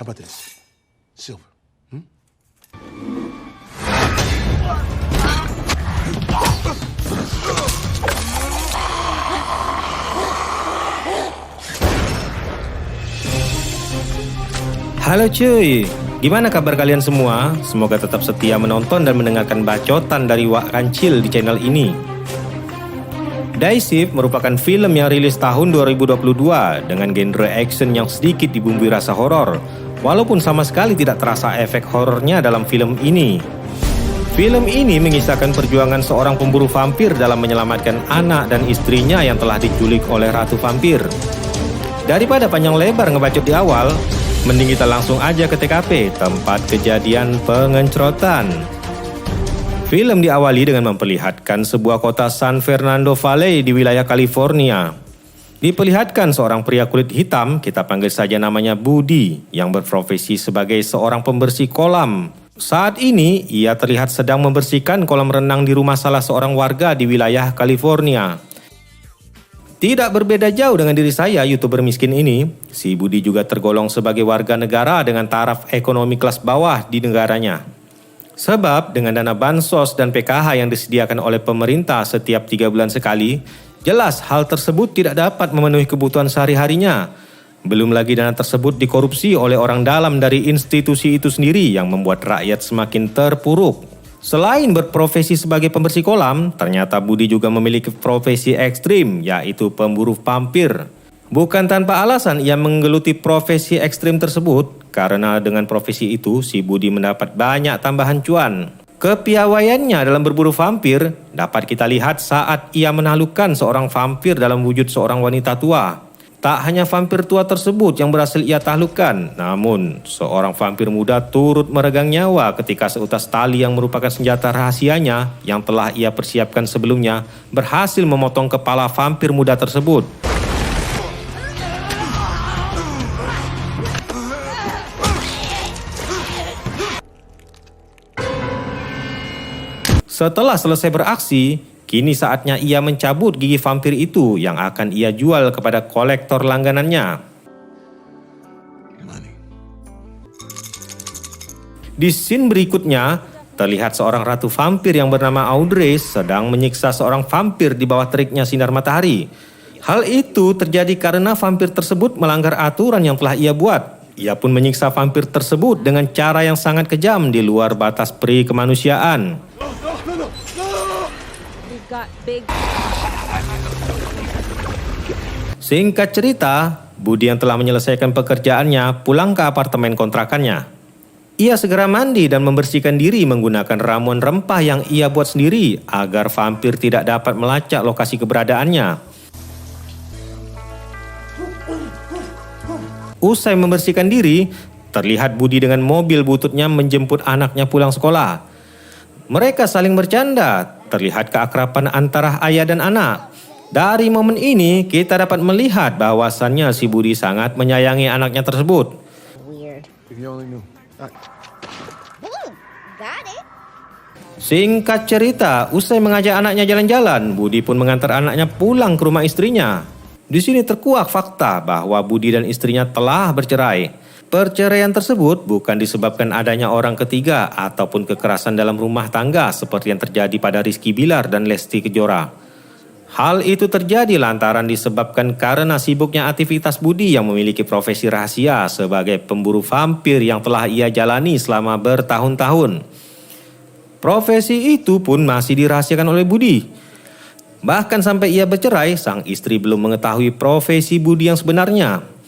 about this? Silver. Halo cuy, gimana kabar kalian semua? Semoga tetap setia menonton dan mendengarkan bacotan dari Wak Kancil di channel ini. Die Shift merupakan film yang rilis tahun 2022 dengan genre action yang sedikit dibumbui rasa horor, walaupun sama sekali tidak terasa efek horornya dalam film ini. Film ini mengisahkan perjuangan seorang pemburu vampir dalam menyelamatkan anak dan istrinya yang telah diculik oleh Ratu Vampir. Daripada panjang lebar ngebacot di awal, mending kita langsung aja ke TKP, tempat kejadian pengencrotan. Film diawali dengan memperlihatkan sebuah kota San Fernando Valley di wilayah California. Diperlihatkan seorang pria kulit hitam, kita panggil saja namanya Budi, yang berprofesi sebagai seorang pembersih kolam. Saat ini, ia terlihat sedang membersihkan kolam renang di rumah salah seorang warga di wilayah California. Tidak berbeda jauh dengan diri saya, YouTuber miskin ini, si Budi juga tergolong sebagai warga negara dengan taraf ekonomi kelas bawah di negaranya. Sebab dengan dana bansos dan PKH yang disediakan oleh pemerintah setiap 3 bulan sekali, jelas hal tersebut tidak dapat memenuhi kebutuhan sehari-harinya. Belum lagi dana tersebut dikorupsi oleh orang dalam dari institusi itu sendiri yang membuat rakyat semakin terpuruk. Selain berprofesi sebagai pembersih kolam, ternyata Budi juga memiliki profesi ekstrim, yaitu pemburu vampir. Bukan tanpa alasan ia menggeluti profesi ekstrim tersebut, karena dengan profesi itu si Budi mendapat banyak tambahan cuan. Kepiawaiannya dalam berburu vampir dapat kita lihat saat ia menaklukkan seorang vampir dalam wujud seorang wanita tua. Tak hanya vampir tua tersebut yang berhasil ia taklukkan, namun seorang vampir muda turut meregang nyawa ketika seutas tali yang merupakan senjata rahasianya yang telah ia persiapkan sebelumnya berhasil memotong kepala vampir muda tersebut. Setelah selesai beraksi, kini saatnya ia mencabut gigi vampir itu yang akan ia jual kepada kolektor langganannya. Di scene berikutnya, terlihat seorang ratu vampir yang bernama Audrey sedang menyiksa seorang vampir di bawah teriknya sinar matahari. Hal itu terjadi karena vampir tersebut melanggar aturan yang telah ia buat. Ia pun menyiksa vampir tersebut dengan cara yang sangat kejam di luar batas peri kemanusiaan. Singkat cerita, Budi yang telah menyelesaikan pekerjaannya pulang ke apartemen kontrakannya. Ia segera mandi dan membersihkan diri menggunakan ramuan rempah yang ia buat sendiri agar vampir tidak dapat melacak lokasi keberadaannya. Usai membersihkan diri, terlihat Budi dengan mobil bututnya menjemput anaknya pulang sekolah. Mereka saling bercanda, terlihat keakraban antara ayah dan anak. Dari momen ini, kita dapat melihat bahwasannya si Budi sangat menyayangi anaknya tersebut. Singkat cerita, usai mengajak anaknya jalan-jalan, Budi pun mengantar anaknya pulang ke rumah istrinya. Di sini terkuak fakta bahwa Budi dan istrinya telah bercerai. Perceraian tersebut bukan disebabkan adanya orang ketiga ataupun kekerasan dalam rumah tangga seperti yang terjadi pada Rizky Bilar dan Lesti Kejora. Hal itu terjadi lantaran disebabkan karena sibuknya aktivitas Budi yang memiliki profesi rahasia sebagai pemburu vampir yang telah ia jalani selama bertahun-tahun. Profesi itu pun masih dirahasiakan oleh Budi. Bahkan sampai ia bercerai, sang istri belum mengetahui profesi Budi yang sebenarnya.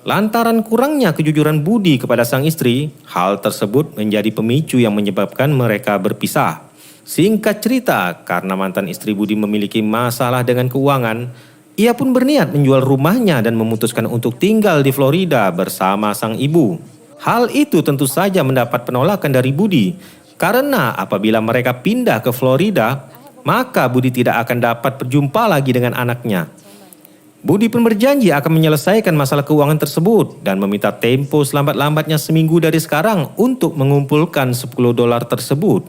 Lantaran kurangnya kejujuran Budi kepada sang istri, hal tersebut menjadi pemicu yang menyebabkan mereka berpisah. Singkat cerita, karena mantan istri Budi memiliki masalah dengan keuangan, ia pun berniat menjual rumahnya dan memutuskan untuk tinggal di Florida bersama sang ibu. Hal itu tentu saja mendapat penolakan dari Budi, karena apabila mereka pindah ke Florida, maka Budi tidak akan dapat berjumpa lagi dengan anaknya. Budi pun berjanji akan menyelesaikan masalah keuangan tersebut dan meminta tempo selambat-lambatnya seminggu dari sekarang untuk mengumpulkan $10 tersebut.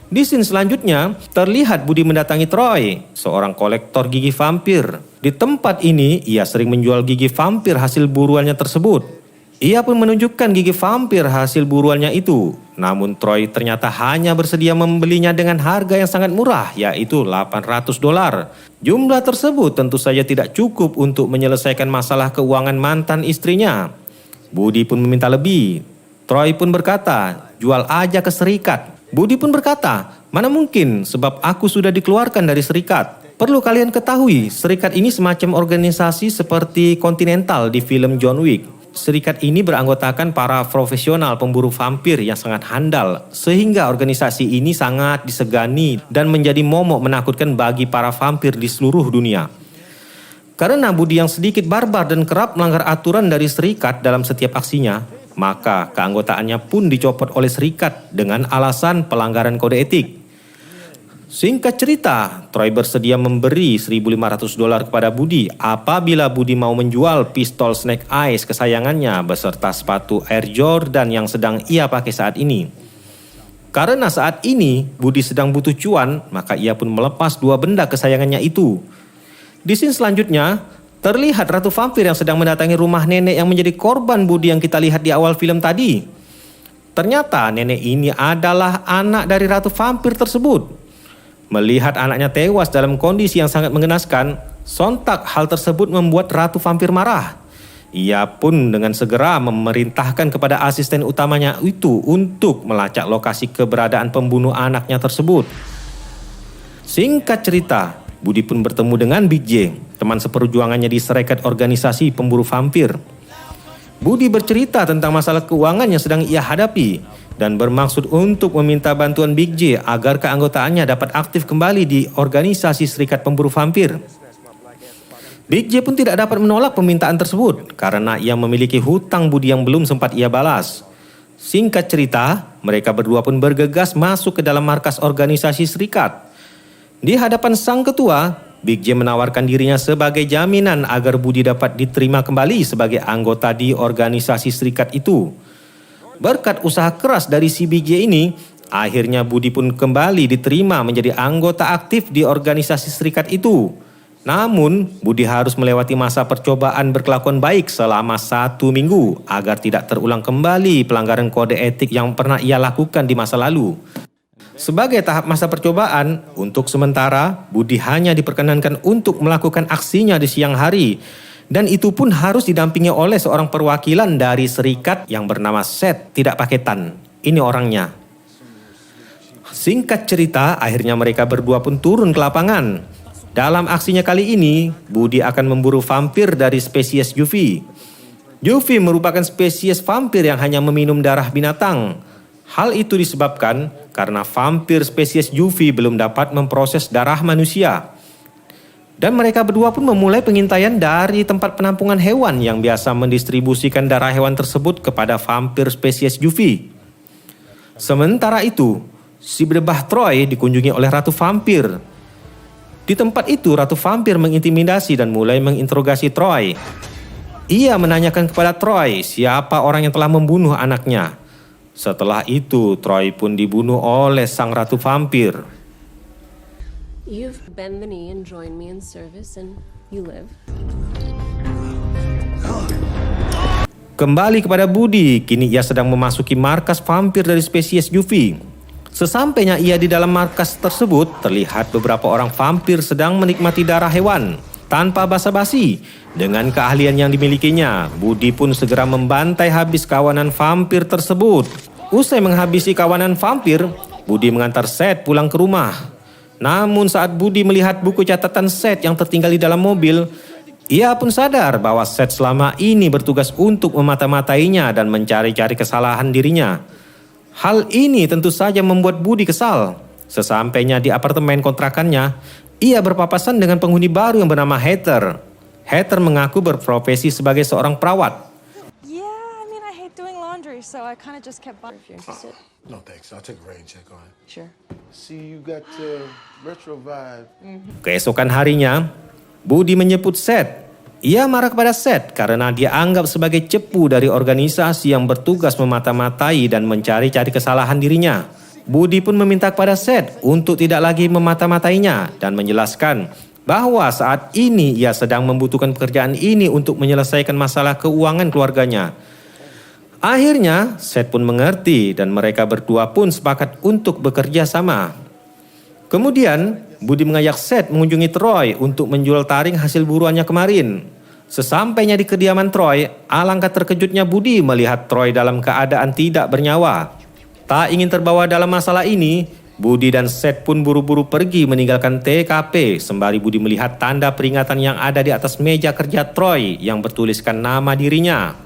Di scene selanjutnya, terlihat Budi mendatangi Troy, seorang kolektor gigi vampir. Di tempat ini, ia sering menjual gigi vampir hasil buruannya tersebut. Ia pun menunjukkan gigi vampir hasil buruannya itu. Namun Troy ternyata hanya bersedia membelinya dengan harga yang sangat murah, yaitu $800. Jumlah tersebut tentu saja tidak cukup untuk menyelesaikan masalah keuangan mantan istrinya. Budi pun meminta lebih. Troy pun berkata, jual aja ke serikat. Budi pun berkata, mana mungkin sebab aku sudah dikeluarkan dari serikat. Perlu kalian ketahui, serikat ini semacam organisasi seperti Continental di film John Wick. Serikat ini beranggotakan para profesional pemburu vampir yang sangat handal, sehingga organisasi ini sangat disegani dan menjadi momok menakutkan bagi para vampir di seluruh dunia. Karena Budi yang sedikit barbar dan kerap melanggar aturan dari serikat dalam setiap aksinya, maka keanggotaannya pun dicopot oleh serikat dengan alasan pelanggaran kode etik. Singkat cerita, Troy bersedia memberi $1.500 kepada Budi apabila Budi mau menjual pistol Snake Eyes kesayangannya beserta sepatu Air Jordan yang sedang ia pakai saat ini. Karena saat ini Budi sedang butuh cuan, maka ia pun melepas 2 benda kesayangannya itu. Di scene selanjutnya, terlihat Ratu Vampir yang sedang mendatangi rumah nenek yang menjadi korban Budi yang kita lihat di awal film tadi. Ternyata nenek ini adalah anak dari Ratu Vampir tersebut. Melihat anaknya tewas dalam kondisi yang sangat mengenaskan, sontak hal tersebut membuat Ratu Vampir marah. Ia pun dengan segera memerintahkan kepada asisten utamanya itu untuk melacak lokasi keberadaan pembunuh anaknya tersebut. Singkat cerita, Budi pun bertemu dengan Big J, teman seperjuangannya di serikat organisasi pemburu vampir. Budi bercerita tentang masalah keuangan yang sedang ia hadapi dan bermaksud untuk meminta bantuan Big J agar keanggotaannya dapat aktif kembali di organisasi serikat pemburu vampir. Big J pun tidak dapat menolak permintaan tersebut karena ia memiliki hutang budi yang belum sempat ia balas. Singkat cerita, mereka berdua pun bergegas masuk ke dalam markas organisasi serikat. Di hadapan sang ketua, Big J menawarkan dirinya sebagai jaminan agar Budi dapat diterima kembali sebagai anggota di organisasi serikat itu. Berkat usaha keras dari si Big J ini, akhirnya Budi pun kembali diterima menjadi anggota aktif di organisasi serikat itu. Namun, Budi harus melewati masa percobaan berkelakuan baik selama 1 minggu agar tidak terulang kembali pelanggaran kode etik yang pernah ia lakukan di masa lalu. Sebagai tahap masa percobaan, untuk sementara Budi hanya diperkenankan untuk melakukan aksinya di siang hari, dan itu pun harus didampingi oleh seorang perwakilan dari serikat yang bernama Seth, tidak paketan. Ini orangnya. Singkat cerita, akhirnya mereka berdua pun turun ke lapangan. Dalam aksinya kali ini, Budi akan memburu vampir dari spesies Yuffie. Yuffie merupakan spesies vampir yang hanya meminum darah binatang. Hal itu disebabkan karena vampir spesies Yuffie belum dapat memproses darah manusia. Dan mereka berdua pun memulai pengintaian dari tempat penampungan hewan yang biasa mendistribusikan darah hewan tersebut kepada vampir spesies Yuffie. Sementara itu, si berdebah Troy dikunjungi oleh Ratu Vampir. Di tempat itu, Ratu Vampir mengintimidasi dan mulai menginterogasi Troy. Ia menanyakan kepada Troy siapa orang yang telah membunuh anaknya. Setelah itu, Troy pun dibunuh oleh sang Ratu Vampir. You've bent the knee and joined me in service and you live. Kembali kepada Budi, kini ia sedang memasuki markas vampir dari spesies Yuffie. Sesampainya ia di dalam markas tersebut, terlihat beberapa orang vampir sedang menikmati darah hewan. Tanpa basa-basi, dengan keahlian yang dimilikinya, Budi pun segera membantai habis kawanan vampir tersebut. Usai menghabisi kawanan vampir, Budi mengantar Seth pulang ke rumah. Namun saat Budi melihat buku catatan Seth yang tertinggal di dalam mobil, ia pun sadar bahwa Seth selama ini bertugas untuk memata-matainya dan mencari-cari kesalahan dirinya. Hal ini tentu saja membuat Budi kesal. Sesampainya di apartemen kontrakannya, ia berpapasan dengan penghuni baru yang bernama Heather. Heather mengaku berprofesi sebagai seorang perawat. Yeah, I mean, I hate doing laundry, so I kind of just kept buying. If you're interested. No, thanks. I'll take a rain check on it. Sure. See, you got retro vibe. Keesokan harinya, Budi menjemput Seth. Ia marah kepada Seth karena dia anggap sebagai cepu dari organisasi yang bertugas memata-matai dan mencari-cari kesalahan dirinya. Budi pun meminta kepada Seth untuk tidak lagi memata-matainya dan menjelaskan bahwa saat ini ia sedang membutuhkan pekerjaan ini untuk menyelesaikan masalah keuangan keluarganya. Akhirnya, Seth pun mengerti dan mereka berdua pun sepakat untuk bekerja sama. Kemudian, Budi mengajak Seth mengunjungi Troy untuk menjual taring hasil buruannya kemarin. Sesampainya di kediaman Troy, alangkah terkejutnya Budi melihat Troy dalam keadaan tidak bernyawa. Tak ingin terbawa dalam masalah ini, Budi dan Seth pun buru-buru pergi meninggalkan TKP sembari Budi melihat tanda peringatan yang ada di atas meja kerja Troy yang bertuliskan nama dirinya.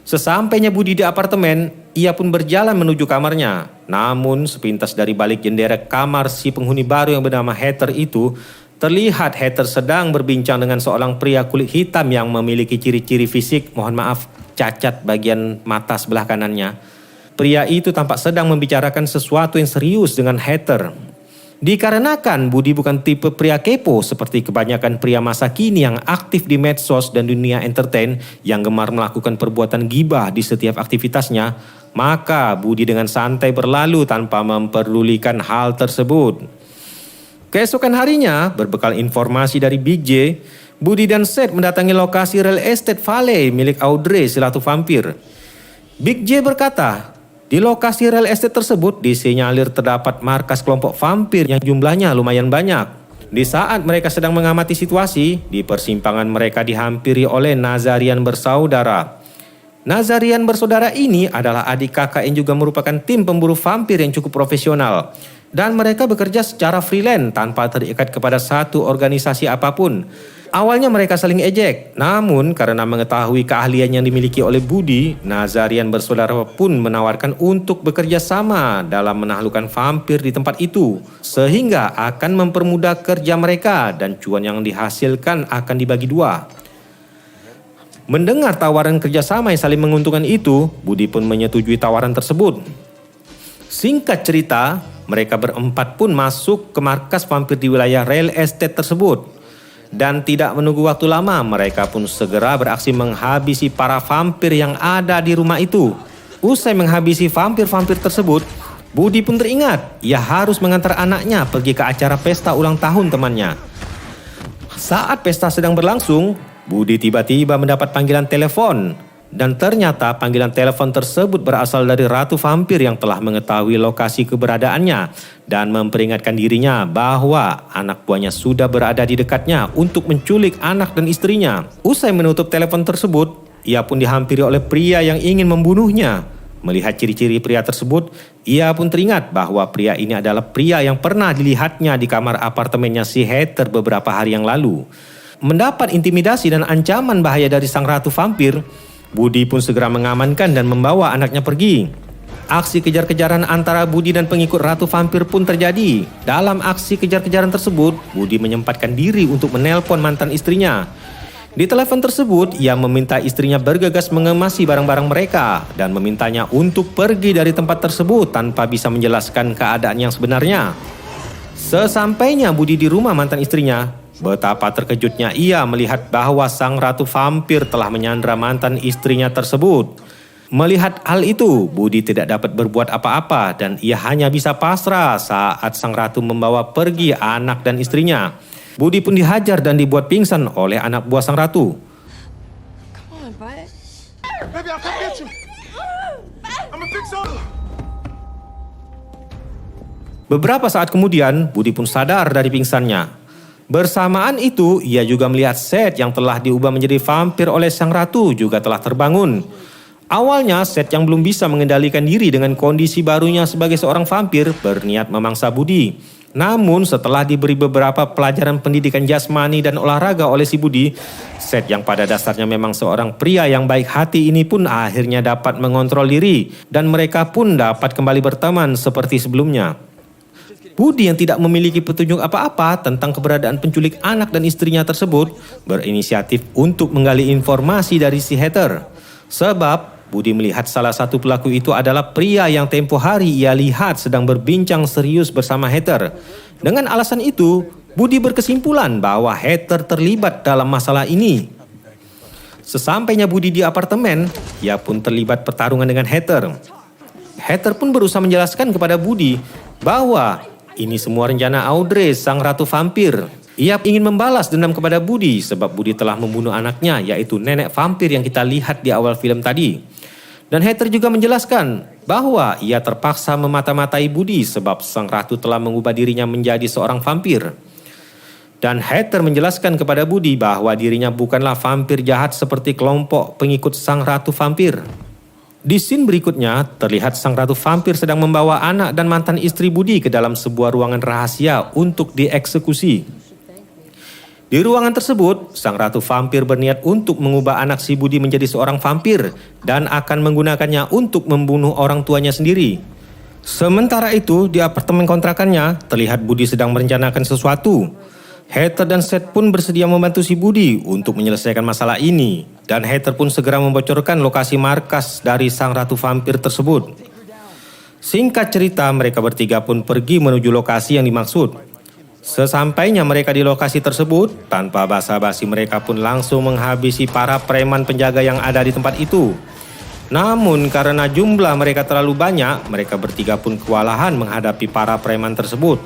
Sesampainya Budi di apartemen, ia pun berjalan menuju kamarnya. Namun sepintas dari balik jendela kamar si penghuni baru yang bernama Heather itu, terlihat Heather sedang berbincang dengan seorang pria kulit hitam yang memiliki ciri-ciri fisik, cacat bagian mata sebelah kanannya. Pria itu tampak sedang membicarakan sesuatu yang serius dengan Heather. Dikarenakan Budi bukan tipe pria kepo seperti kebanyakan pria masa kini yang aktif di medsos dan dunia entertain yang gemar melakukan perbuatan gibah di setiap aktivitasnya, maka Budi dengan santai berlalu tanpa memperdulikan hal tersebut. Keesokan harinya, berbekal informasi dari Big J, Budi dan Seth mendatangi lokasi real estate Valley milik Audrey si Ratu Vampir. Big J berkata, di lokasi real estate tersebut disinyalir terdapat markas kelompok vampir yang jumlahnya lumayan banyak. Di saat mereka sedang mengamati situasi, di persimpangan mereka dihampiri oleh Nazarian bersaudara. Nazarian bersaudara ini adalah adik kakak yang juga merupakan tim pemburu vampir yang cukup profesional. Dan mereka bekerja secara freelance tanpa terikat kepada satu organisasi apapun. Awalnya mereka saling ejek, namun karena mengetahui keahlian yang dimiliki oleh Budi, Nazarian bersaudara pun menawarkan untuk bekerja sama dalam menaklukkan vampir di tempat itu, sehingga akan mempermudah kerja mereka dan cuan yang dihasilkan akan dibagi dua. Mendengar tawaran kerjasama yang saling menguntungkan itu, Budi pun menyetujui tawaran tersebut. Singkat cerita, mereka berempat pun masuk ke markas vampir di wilayah real estate tersebut. Dan tidak menunggu waktu lama, mereka pun segera beraksi menghabisi para vampir yang ada di rumah itu. Usai menghabisi vampir-vampir tersebut, Budi pun teringat ia harus mengantar anaknya pergi ke acara pesta ulang tahun temannya. Saat pesta sedang berlangsung, Budi tiba-tiba mendapat panggilan telepon. Dan ternyata panggilan telepon tersebut berasal dari Ratu Vampir yang telah mengetahui lokasi keberadaannya dan memperingatkan dirinya bahwa anak buahnya sudah berada di dekatnya untuk menculik anak dan istrinya. Usai menutup telepon tersebut, ia pun dihampiri oleh pria yang ingin membunuhnya. Melihat ciri-ciri pria tersebut, ia pun teringat bahwa pria ini adalah pria yang pernah dilihatnya di kamar apartemennya si Heather beberapa hari yang lalu. Mendapat intimidasi dan ancaman bahaya dari sang Ratu Vampir, Budi pun segera mengamankan dan membawa anaknya pergi. Aksi kejar-kejaran antara Budi dan pengikut Ratu Vampir pun terjadi. Dalam aksi kejar-kejaran tersebut, Budi menyempatkan diri untuk menelpon mantan istrinya. Di telepon tersebut, ia meminta istrinya bergegas mengemasi barang-barang mereka dan memintanya untuk pergi dari tempat tersebut tanpa bisa menjelaskan keadaan yang sebenarnya. Sesampainya Budi di rumah mantan istrinya, betapa terkejutnya ia melihat bahwa sang Ratu Vampir telah menyandra mantan istrinya tersebut. Melihat hal itu, Budi tidak dapat berbuat apa-apa dan ia hanya bisa pasrah saat sang Ratu membawa pergi anak dan istrinya. Budi pun dihajar dan dibuat pingsan oleh anak buah sang Ratu. Come on, bud. Baby, I'll come get you. I'm a fix up. Beberapa saat kemudian, Budi pun sadar dari pingsannya. Bersamaan itu, ia juga melihat Seth yang telah diubah menjadi vampir oleh sang ratu juga telah terbangun. Awalnya, Seth yang belum bisa mengendalikan diri dengan kondisi barunya sebagai seorang vampir berniat memangsa Budi. Namun setelah diberi beberapa pelajaran pendidikan jasmani dan olahraga oleh si Budi, Seth yang pada dasarnya memang seorang pria yang baik hati ini pun akhirnya dapat mengontrol diri dan mereka pun dapat kembali berteman seperti sebelumnya. Budi yang tidak memiliki petunjuk apa-apa tentang keberadaan penculik anak dan istrinya tersebut berinisiatif untuk menggali informasi dari si Heather. Sebab Budi melihat salah satu pelaku itu adalah pria yang tempo hari ia lihat sedang berbincang serius bersama Heather. Dengan alasan itu, Budi berkesimpulan bahwa Heather terlibat dalam masalah ini. Sesampainya Budi di apartemen, ia pun terlibat pertarungan dengan Heather. Heather pun berusaha menjelaskan kepada Budi bahwa ini semua rencana Audrey, sang Ratu Vampir. Ia ingin membalas dendam kepada Budi sebab Budi telah membunuh anaknya, yaitu nenek vampir yang kita lihat di awal film tadi. Dan Heather juga menjelaskan bahwa ia terpaksa memata-matai Budi sebab sang ratu telah mengubah dirinya menjadi seorang vampir. Dan Heather menjelaskan kepada Budi bahwa dirinya bukanlah vampir jahat seperti kelompok pengikut sang ratu vampir. Di scene berikutnya, terlihat sang ratu vampir sedang membawa anak dan mantan istri Budi ke dalam sebuah ruangan rahasia untuk dieksekusi. Di ruangan tersebut, sang ratu vampir berniat untuk mengubah anak si Budi menjadi seorang vampir dan akan menggunakannya untuk membunuh orang tuanya sendiri. Sementara itu, di apartemen kontrakannya, terlihat Budi sedang merencanakan sesuatu. Heather dan Seth pun bersedia membantu si Budi untuk menyelesaikan masalah ini. Dan Heather pun segera membocorkan lokasi markas dari sang ratu vampir tersebut. Singkat cerita, mereka bertiga pun pergi menuju lokasi yang dimaksud. Sesampainya mereka di lokasi tersebut, tanpa basa-basi mereka pun langsung menghabisi para preman penjaga yang ada di tempat itu. Namun karena jumlah mereka terlalu banyak, mereka bertiga pun kewalahan menghadapi para preman tersebut.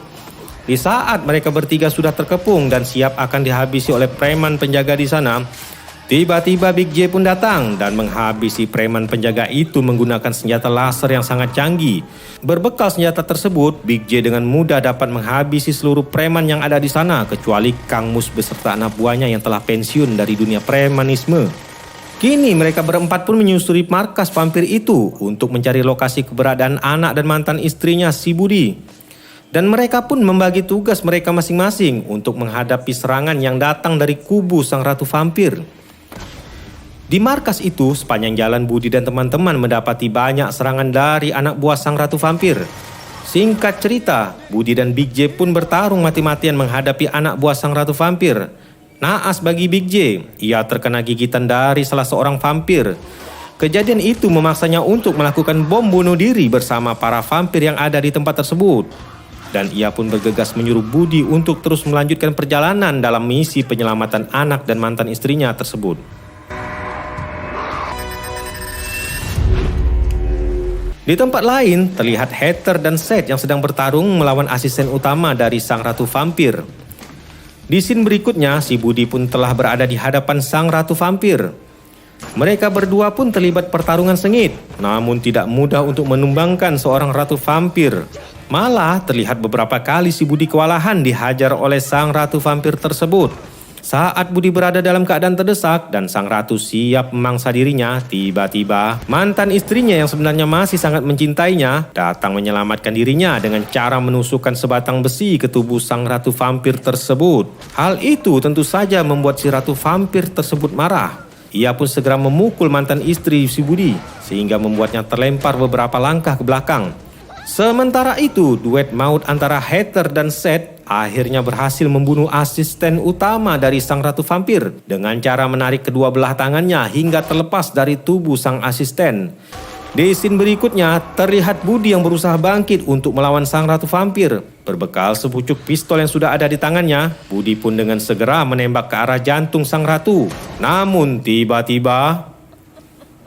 Di saat mereka bertiga sudah terkepung dan siap akan dihabisi oleh preman penjaga di sana, tiba-tiba Big J pun datang dan menghabisi preman penjaga itu menggunakan senjata laser yang sangat canggih. Berbekal senjata tersebut, Big J dengan mudah dapat menghabisi seluruh preman yang ada di sana kecuali Kang Mus beserta anak buahnya yang telah pensiun dari dunia premanisme. Kini mereka berempat pun menyusuri markas vampir itu untuk mencari lokasi keberadaan anak dan mantan istrinya si Budi. Dan mereka pun membagi tugas mereka masing-masing untuk menghadapi serangan yang datang dari kubu sang ratu vampir. Di markas itu, sepanjang jalan Budi dan teman-teman mendapati banyak serangan dari anak buah sang ratu vampir. Singkat cerita, Budi dan Big J pun bertarung mati-matian menghadapi anak buah sang ratu vampir. Naas bagi Big J, ia terkena gigitan dari salah seorang vampir. Kejadian itu memaksanya untuk melakukan bom bunuh diri bersama para vampir yang ada di tempat tersebut. Dan ia pun bergegas menyuruh Budi untuk terus melanjutkan perjalanan dalam misi penyelamatan anak dan mantan istrinya tersebut. Di tempat lain, terlihat Heather dan Seth yang sedang bertarung melawan asisten utama dari sang ratu vampir. Di scene berikutnya, si Budi pun telah berada di hadapan sang ratu vampir. Mereka berdua pun terlibat pertarungan sengit, namun tidak mudah untuk menumbangkan seorang ratu vampir. Malah terlihat beberapa kali si Budi kewalahan dihajar oleh sang ratu vampir tersebut. Saat Budi berada dalam keadaan terdesak dan sang ratu siap memangsa dirinya, tiba-tiba mantan istrinya yang sebenarnya masih sangat mencintainya datang menyelamatkan dirinya dengan cara menusukkan sebatang besi ke tubuh sang ratu vampir tersebut. Hal itu tentu saja membuat si ratu vampir tersebut marah. Ia pun segera memukul mantan istri si Budi sehingga membuatnya terlempar beberapa langkah ke belakang. Sementara itu, duet maut antara Heather dan Seth akhirnya berhasil membunuh asisten utama dari sang ratu vampir dengan cara menarik kedua belah tangannya hingga terlepas dari tubuh sang asisten. Di scene berikutnya, terlihat Budi yang berusaha bangkit untuk melawan sang ratu vampir. Berbekal sepucuk pistol yang sudah ada di tangannya, Budi pun dengan segera menembak ke arah jantung sang ratu. Namun tiba-tiba,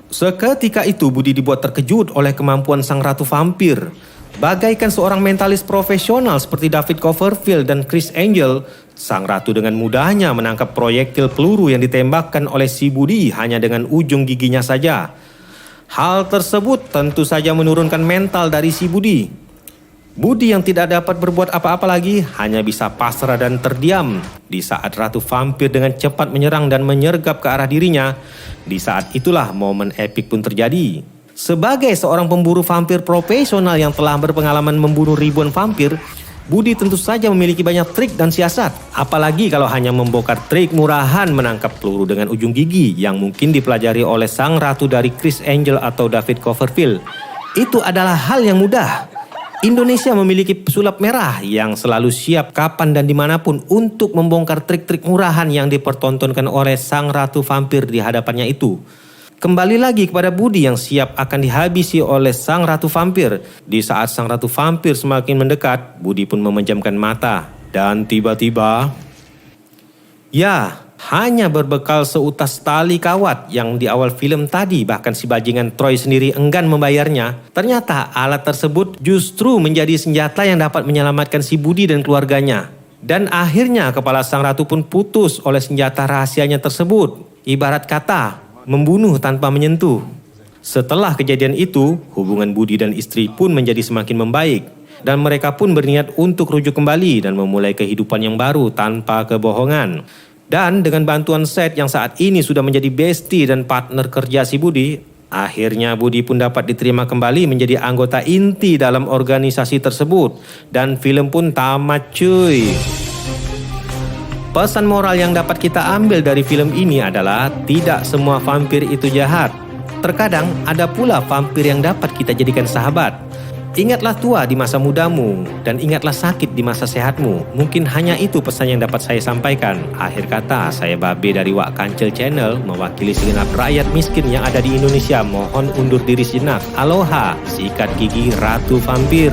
seketika itu Budi dibuat terkejut oleh kemampuan sang ratu vampir. Bagaikan seorang mentalis profesional seperti David Copperfield dan Chris Angel, sang ratu dengan mudahnya menangkap proyektil peluru yang ditembakkan oleh si Budi hanya dengan ujung giginya saja. Hal tersebut tentu saja menurunkan mental dari si Budi. Budi yang tidak dapat berbuat apa-apa lagi hanya bisa pasrah dan terdiam di saat ratu vampir dengan cepat menyerang dan menyergap ke arah dirinya. Di saat itulah momen epik pun terjadi. Sebagai seorang pemburu vampir profesional yang telah berpengalaman membunuh ribuan vampir, Budi tentu saja memiliki banyak trik dan siasat. Apalagi kalau hanya membongkar trik murahan menangkap peluru dengan ujung gigi yang mungkin dipelajari oleh sang ratu dari Chris Angel atau David Copperfield. Itu adalah hal yang mudah. Indonesia memiliki pesulap merah yang selalu siap kapan dan dimanapun untuk membongkar trik-trik murahan yang dipertontonkan oleh sang ratu vampir di hadapannya itu. Kembali lagi kepada Budi yang siap akan dihabisi oleh sang ratu vampir. Di saat sang ratu vampir semakin mendekat, Budi pun memejamkan mata. Dan tiba-tiba, ya, hanya berbekal seutas tali kawat yang di awal film tadi bahkan si bajingan Troy sendiri enggan membayarnya. Ternyata alat tersebut justru menjadi senjata yang dapat menyelamatkan si Budi dan keluarganya. Dan akhirnya kepala sang ratu pun putus oleh senjata rahasianya tersebut. Ibarat kata, membunuh tanpa menyentuh. Setelah kejadian itu, hubungan Budi dan istri pun menjadi semakin membaik. Dan mereka pun berniat untuk rujuk kembali dan memulai kehidupan yang baru tanpa kebohongan. Dan dengan bantuan Seth yang saat ini sudah menjadi bestie dan partner kerja si Budi, akhirnya Budi pun dapat diterima kembali menjadi anggota inti dalam organisasi tersebut. Dan film pun tamat cuy. Pesan moral yang dapat kita ambil dari film ini adalah tidak semua vampir itu jahat. Terkadang ada pula vampir yang dapat kita jadikan sahabat. Ingatlah tua di masa mudamu dan ingatlah sakit di masa sehatmu. Mungkin hanya itu pesan yang dapat saya sampaikan. Akhir kata, saya Babe dari Wak Kancil Channel mewakili segenap rakyat miskin yang ada di Indonesia. Mohon undur diri sejenak. Aloha, sikat gigi Ratu Vampir.